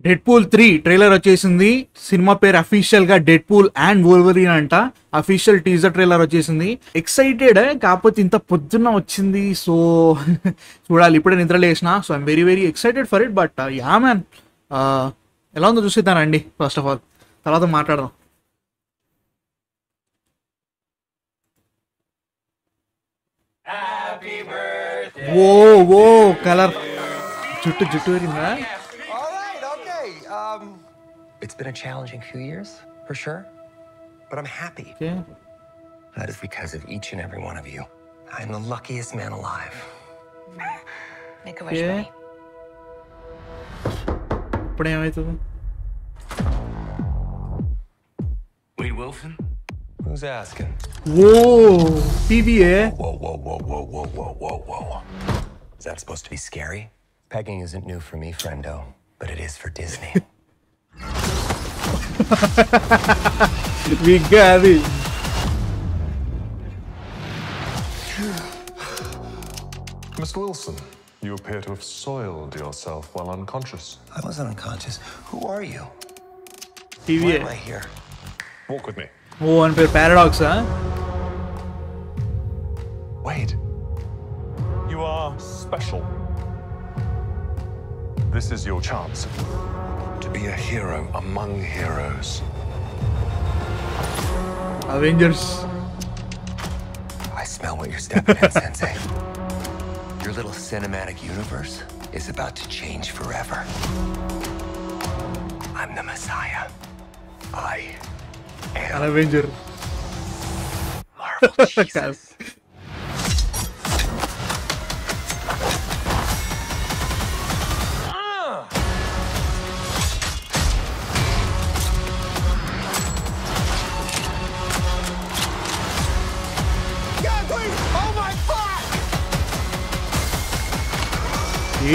Deadpool 3 trailer వచ్చేసింది. సినిమా పేరు అఫీషియల్ గా డెడ్పూల్ అండ్ వోల్వరీన్ అంట. అఫీషియల్ టీజర్ ట్రైలర్ వచ్చేసింది. ఎక్సైటెడ్, కాకపోతే ఇంత పొద్దున్న వచ్చింది. సో చూడాలి, ఇప్పుడే నిద్ర లేసిన. So I'm very very excited for it. But yeah man, ఎలా ఉందో చూసిద్దానండి ఫస్ట్ ఆఫ్ ఆల్, తర్వాత మాట్లాడదాం. ఓ ఓ కలర్, జుట్టు పెరిగిందా? It's been a challenging few years, for sure, but I'm happy. Okay. That is because of each and every one of you. I'm the luckiest man alive. Make a wish, buddy. ఇప్పుడు ఏమవుతుంది? Wade Wilson? Who's asking? Whoa, PBA. Whoa. Is that supposed to be scary? Pegging isn't new for me, friendo, but it is for Disney. Big అది. Mr. Wilson, you appear to have soiled yourself while unconscious. I wasn't unconscious. Who are you? Why PBA. am I here? Walk with me. ఓ అని పేరు పారాడాక్సా? Wade, you are special. This is your chance to be a hero among heroes. Avengers. I smell what you're stepping in, Sensei. Your little cinematic universe is about to change forever. I'm the Messiah. I am avenger. Marvel. Jesus.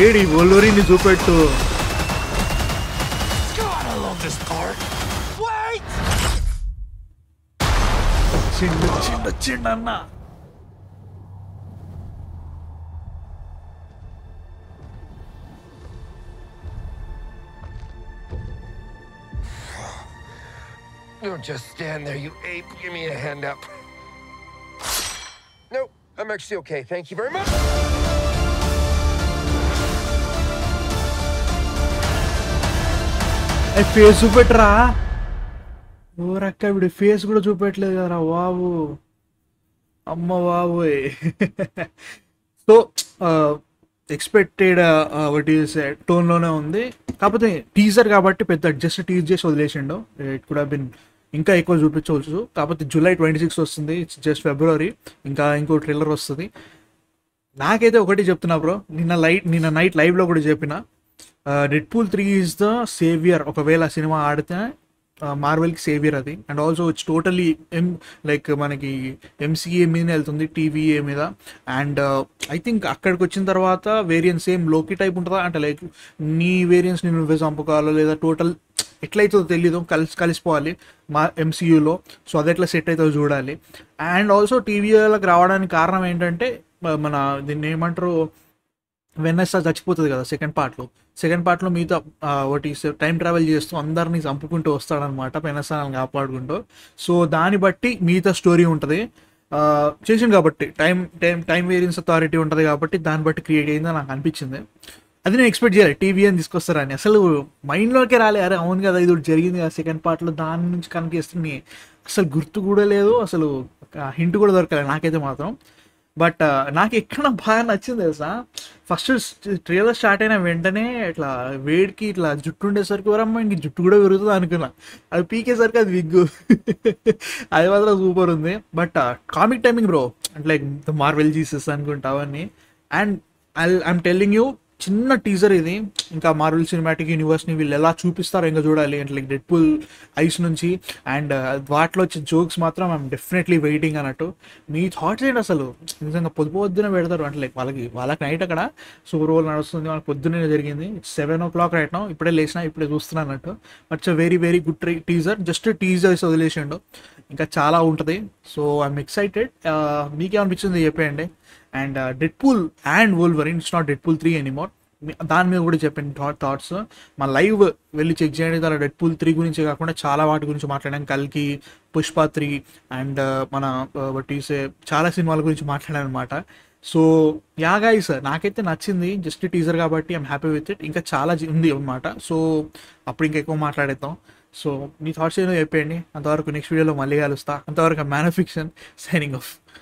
ఏడి Wolverine చూపెట్టు. God, I love this part. Wait! వచ్చిండు అన్న. Don't just stand there, you ape. Give me a hand up. Nope, I'm actually okay. Thank you very much. Face చూపెట్టరా? ఓరక్క, ఇప్పుడు face కూడా చూపెట్టలేదు కదరా బాబు. అమ్మ బాబోయ్. సో ఎక్స్పెక్టెడ్ ఒకటి టోన్లోనే ఉంది. కాకపోతే టీజర్ కాబట్టి పెద్ద జస్ట్ టీజ్ చేసి వదిలేసిండు. ఇట్ కుడ్ హావ్ బిన్ ఇంకా ఎక్కువ చూపించవచ్చు. కాకపోతే జూలై 26 వస్తుంది. ఇట్స్ జస్ట్ ఫిబ్రవరి. ఇంకా ఇంకో ట్రైలర్ వస్తుంది. నాకైతే ఒకటి చెప్తున్నా బ్రో, నిన్న నైట్ లైవ్లో కూడా చెప్పిన, డెడ్పూల్ 3 ఈజ్ ద సేవియర్. ఒకవేళ సినిమా ఆడితే మార్వెల్కి సేవియర్ అది. And also it's totally like మనకి ఎంసీఏ మీద వెళ్తుంది, టీవీఏ మీద. అండ్ ఐ థింక్ అక్కడికి వచ్చిన తర్వాత వేరియన్స్ సేమ్ లోకి టైప్ ఉంటుందా అంటే, లైక్ నీ వేరియన్స్ నేను నువ్వే చంపుకోవాలో లేదా టోటల్ ఎట్లయితుందో తెలీదు, కలిసిపోవాలి మా ఎంసీయూలో. సో అది ఎట్లా సెట్ అవుతుందో చూడాలి. అండ్ ఆల్సో టీవీలోకి రావడానికి కారణం ఏంటంటే, మన దీన్ని ఏమంటారు, వెన్నెస్సా చచ్చిపోతుంది కదా సెకండ్ పార్ట్లో మిగతా ఒకటి టైం ట్రావెల్ చేస్తూ అందరినీ చంపుకుంటూ వస్తాడనమాట, వెన్నెస్సాని కాపాడుకుంటూ. సో దాన్ని బట్టి మిగతా స్టోరీ ఉంటుంది చేసింది కాబట్టి, టైం వేరియన్స్ అథారిటీ ఉంటుంది కాబట్టి దాన్ని బట్టి క్రియేట్ అయిందని నాకు అనిపించింది. అది నేను ఎక్స్పెక్ట్ చేయాలి టీవీ అని తీసుకొస్తారని. అసలు మైండ్లోకే రాలే. అరే అవును కదా, ఇది జరిగింది కదా సెకండ్ పార్ట్లో, దాని నుంచి కనెక్ట్ చేస్తుంది. అసలు గుర్తు కూడా లేదు, అసలు హింట్ కూడా దొరకలేదు నాకైతే మాత్రం. బట్ నాకు ఎక్కడ బాగా నచ్చింది తెలుసా, ఫస్ట్ ట్రైలర్ స్టార్ట్ అయిన వెంటనే ఇట్లా వేడికి ఇట్లా జుట్టు ఉండేసరికి వరమ్మ ఇంక జుట్టు కూడా పెరుగుతుంది అనుకున్నా. అది పీకేసరికి అది విగ్గు. అది మాత్రం సూపర్ ఉంది. బట్ కామిక్ టైమింగ్ బ్రో, అంటే లైక్ ద మార్వెల్ జీసస్ అనుకుంటా అవన్నీ. అండ్ ఐఎమ్ టెల్లింగ్ యూ, చిన్న టీజర్ ఇది. ఇంకా మార్వెల్ సినిమాటిక్ యూనివర్స్ని వీళ్ళు ఎలా చూపిస్తారో ఇంకా చూడాలి. అంటే లైక్ డెడ్పూల్ ఐస్ నుంచి అండ్ వాటిలో వచ్చే జోక్స్ మాత్రం ఐఎమ్ డెఫినెట్లీ వెయిటింగ్ అన్నట్టు. మీ థాట్స్ ఏంటి అసలు? నిజంగా పొద్దున పెడతారు అంటే లైక్ వాళ్ళకి నైట్ అక్కడ సూపర్ బౌల్ నడుస్తుంది, వాళ్ళకి పొద్దున్నే జరిగింది. 7 o'clock రైట్ నౌ. ఇప్పుడే లేచినా, ఇప్పుడే చూస్తున్నా అన్నట్టు. But very very good teaser. Just teasers వదిలేసిండు, ఇంకా చాలా ఉంటుంది. So I'm excited. మీకేమనిపించింది చెప్పేయండి. And Deadpool and Wolverine, it's not Deadpool 3 anymore. దాని మీద కూడా చెప్పాను థాట్స్. మా లైవ్ వెళ్ళి చెక్ చేయండి. దాని డెడ్పూల్ 3 గురించి కాకుండా చాలా వాటి గురించి మాట్లాడాం. కల్కి, పుష్ప 3 అండ్ మన బట్టీసే చాలా సినిమాల గురించి మాట్లాడాను అనమాట. సో యా గైస్, నాకైతే నచ్చింది. జస్ట్ టీజర్ కాబట్టి ఐఎమ్ హ్యాపీ విత్ ఇట్. ఇంకా చాలా ఉంది అనమాట. సో అప్పుడు ఇంకా ఎక్కువ మాట్లాడేద్దాం. సో మీ థాట్స్ ఏదో చెప్పేయండి. అంతవరకు నెక్స్ట్ వీడియోలో మళ్ళీ కలుస్తా. అంతవరకు man of fiction signing off.